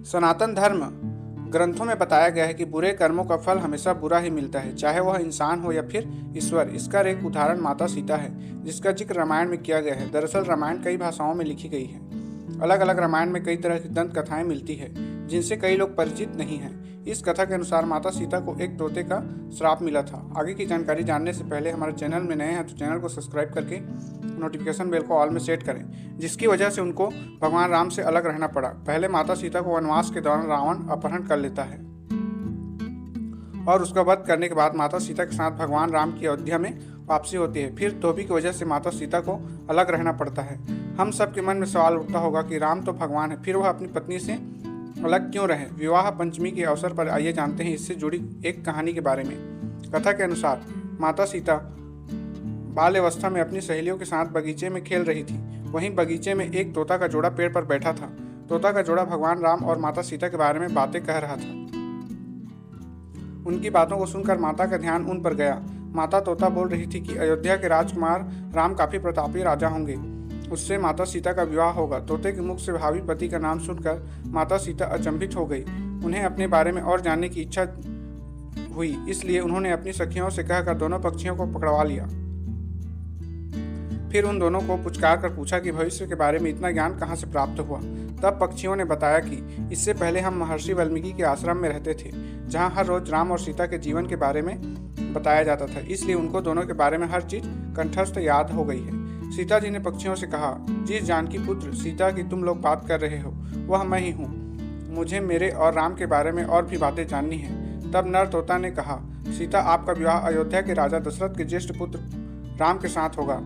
सनातन धर्म ग्रंथों में बताया गया है कि बुरे कर्मों का फल हमेशा बुरा ही मिलता है, चाहे वह इंसान हो या फिर ईश्वर। इसका एक उदाहरण माता सीता है, जिसका जिक्र रामायण में किया गया है। दरअसल रामायण कई भाषाओं में लिखी गई है। अलग अलग रामायण में कई तरह की दंत कथाएं मिलती है, जिनसे कई लोग परिचित नहीं हैं। इस कथा के अनुसार माता सीता को एक तोते का श्राप मिला था। आगे की जानकारी जानने से पहले हमारे चैनल में नए हैं तो चैनल को सब्सक्राइब करके नोटिफिकेशन बेल को ऑल में सेट करें, जिसकी वजह से उनको भगवान राम से अलग रहना पड़ा। पहले माता सीता को वनवास के दौरान रावण अपहरण कर लेता है और उसका वध करने के बाद माता सीता के साथ भगवान राम की अयोध्या में वापसी होती है। फिर धोबी की वजह से माता सीता को अलग रहना पड़ता है। हम सब के मन में सवाल उठता होगा कि राम तो भगवान है, फिर वह अपनी पत्नी से अलग क्यों रहे। विवाह पंचमी के अवसर पर आइए जानते हैं इससे जुड़ी एक कहानी के बारे में। कथा के अनुसार माता सीता बाल्यावस्था में अपनी सहेलियों के साथ बगीचे में खेल रही थी। वहीं बगीचे में एक तोता का जोड़ा पेड़ पर बैठा था। तोता का जोड़ा भगवान राम और माता सीता के बारे में बातें कह रहा था। उनकी बातों को सुनकर माता का ध्यान उन पर गया। माता तोता बोल रही थी कि अयोध्या के राजकुमार राम काफी प्रतापी राजा होंगे, उससे माता सीता का विवाह होगा। तोते के मुख से भावी पति का नाम सुनकर माता सीता अचंभित हो गई। उन्हें अपने बारे में और जानने की इच्छा हुई, इसलिए उन्होंने अपनी सखियों से कहकर दोनों पक्षियों को पकड़वा लिया। फिर उन दोनों को पुचकार कर पूछा कि भविष्य के बारे में इतना ज्ञान कहाँ से प्राप्त हुआ। तब पक्षियों ने बताया कि इससे पहले हम महर्षि वाल्मीकि के आश्रम में रहते थे, जहाँ हर रोज राम और सीता के जीवन के बारे में बताया जाता था, इसलिए उनको दोनों के बारे में हर चीज कंठस्थ याद हो गई है। सीता जी ने पक्षियों से कहा, जिस जानकी पुत्र सीता की तुम लोग बात कर रहे हो वह मैं ही हूँ। मुझे मेरे और राम के बारे में और भी बातें जाननी है। तब नर तोता ने कहा, सीता आपका विवाह अयोध्या के राजा दशरथ के ज्येष्ठ पुत्र राम के साथ होगा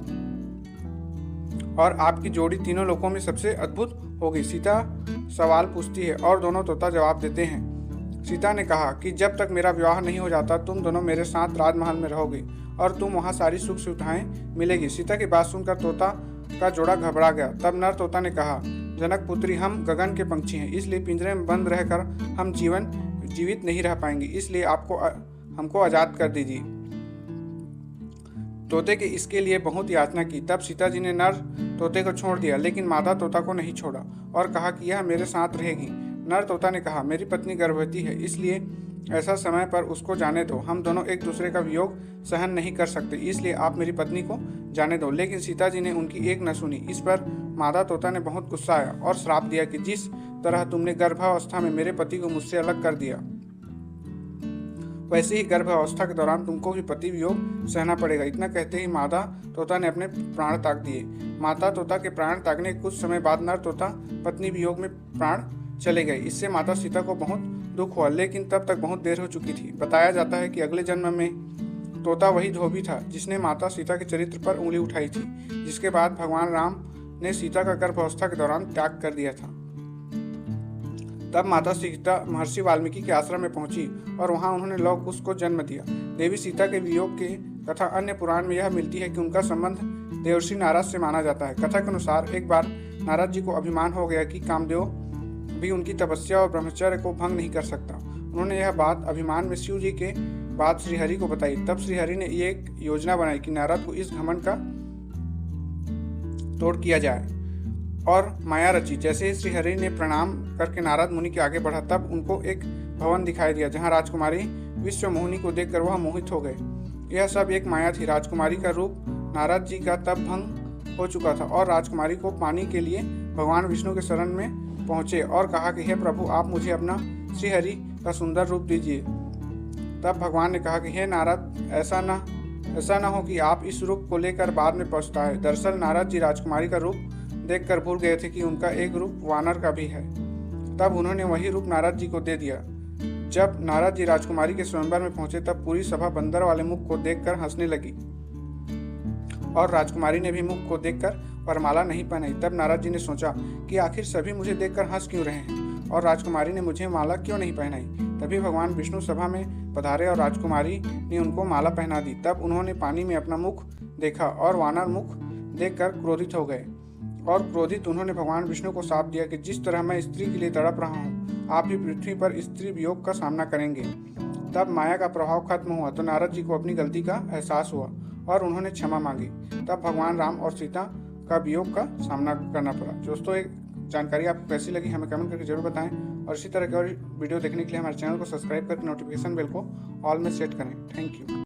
और आपकी जोड़ी तीनों लोकों में सबसे अद्भुत होगी। सीता सवाल पूछती है और दोनों तोता जवाब देते हैं। सीता ने कहा कि जब तक मेरा विवाह नहीं हो जाता तुम दोनों मेरे साथ राजमहल में रहोगे और तुम वहाँ सारी सुख सुविधाएं मिलेगी। सीता की बात सुनकर तोता का जोड़ा घबरा गया। तब नर तोता ने कहा, जनक पुत्री, हम गगन के पंछी हैं, इसलिए पिंजरे में बंद रहकर हम जीवित नहीं रह पाएंगे, इसलिए हमको आजाद कर दीजिए। तोते के इसके लिए बहुत याचना की। तब सीता जी ने नर तोते को छोड़ दिया, लेकिन मादा तोता को नहीं छोड़ा और कहा कि यह मेरे साथ रहेगी। नर तोता ने कहा, मेरी पत्नी गर्भवती है, इसलिए ऐसा समय पर उसको जाने दो। हम दोनों एक दूसरे का वियोग सहन नहीं कर सकते, इसलिए आप मेरी पत्नी को जाने दो। लेकिन सीता जी ने उनकी एक न सुनी। इस पर मादा तोता ने बहुत गुस्साया और श्राप दिया कि जिस तरह तुमने गर्भावस्था में मेरे पति को मुझसे अलग कर दिया, वैसे ही गर्भावस्था के दौरान तुमको भी पति वियोग सहना पड़ेगा। इतना कहते ही मादा तोता ने अपने प्राण त्याग दिए। माता तोता के प्राण त्यागने के कुछ समय बाद नर तोता पत्नी वियोग में प्राण चले गए। इससे माता सीता को बहुत दुख हुआ, लेकिन तब तक बहुत देर हो चुकी थी। बताया जाता है कि अगले जन्म में तोता वही धोबी था जिसने माता सीता के चरित्र पर उंगली उठाई थी, जिसके बाद भगवान राम ने सीता का गर्भावस्था के दौरान त्याग कर दिया था। तब माता सीता महर्षि वाल्मीकि के आश्रम में पहुंची और वहां उन्होंने लव कुश को जन्म दिया। देवी सीता के वियोग की कथा अन्य पुराण में यह मिलती है कि उनका संबंध देवर्षि नारद से माना जाता है। कथा के अनुसार एक बार नारद जी को अभिमान हो गया कि कामदेव भी उनकी तपस्या और ब्रह्मचर्य को भंग नहीं कर सकता। उन्होंने यह बात अभिमान में शिव जी के बाद श्रीहरि को बताई। तब श्रीहरि ने एक योजना बनाई कि नारद को इस घमंड का तोड़ किया जाए और माया रची। जैसे ही श्रीहरि ने प्रणाम करके नारद मुनि के आगे बढ़ा, तब उनको एक भवन दिखाई दिया जहाँ राजकुमारी विश्व मोहिनी को देखकर वह मोहित हो गए। यह सब एक माया थी। राजकुमारी का रूप नारद जी का तब भंग हो चुका था और राजकुमारी को पाने के लिए भगवान विष्णु के शरण में पहुंचे और कहा कि हे प्रभु, आप मुझे अपना श्रीहरि का सुंदर रूप दीजिए। तब भगवान ने कहा कि हे नारद, ऐसा ना हो कि आप इस रूप को लेकर बाद में पछताए। दरअसल नारद जी राजकुमारी का रूप देखकर भूल गए थे कि उनका एक रूप वानर का भी है। तब उन्होंने वही रूप नारद जी को दे दिया। जब नारद जी राजकुमारी के स्वयंवर में पहुंचे, तब पूरी सभा बंदर वाले मुख को देखकर हंसने लगी और राजकुमारी ने भी मुख को देखकर वरमाला नहीं पहनाई। तब नारद जी ने सोचा कि आखिर सभी मुझे देखकर हंस क्यों रहे हैं और राजकुमारी ने मुझे माला क्यों नहीं पहनाई। तभी भगवान विष्णु सभा में पधारे और राजकुमारी ने उनको माला पहना दी। तब उन्होंने पानी में अपना मुख देखा और वानर मुख देखकर क्रोधित हो गए और क्रोधित उन्होंने भगवान विष्णु को शाप दिया कि जिस तरह मैं स्त्री के लिए तड़प रहा हूँ, आप भी पृथ्वी पर स्त्री वियोग का सामना करेंगे। तब माया का प्रभाव खत्म हुआ तो नारद जी को अपनी गलती का एहसास हुआ और उन्होंने क्षमा मांगी। तब भगवान राम और सीता का वियोग का सामना करना पड़ा। दोस्तों, एक जानकारी आपको कैसी लगी हमें कमेंट करके जरूर बताएं और इसी तरह के और वीडियो देखने के लिए हमारे चैनल को सब्सक्राइब करके नोटिफिकेशन बेल को ऑल में सेट करें। Thank you.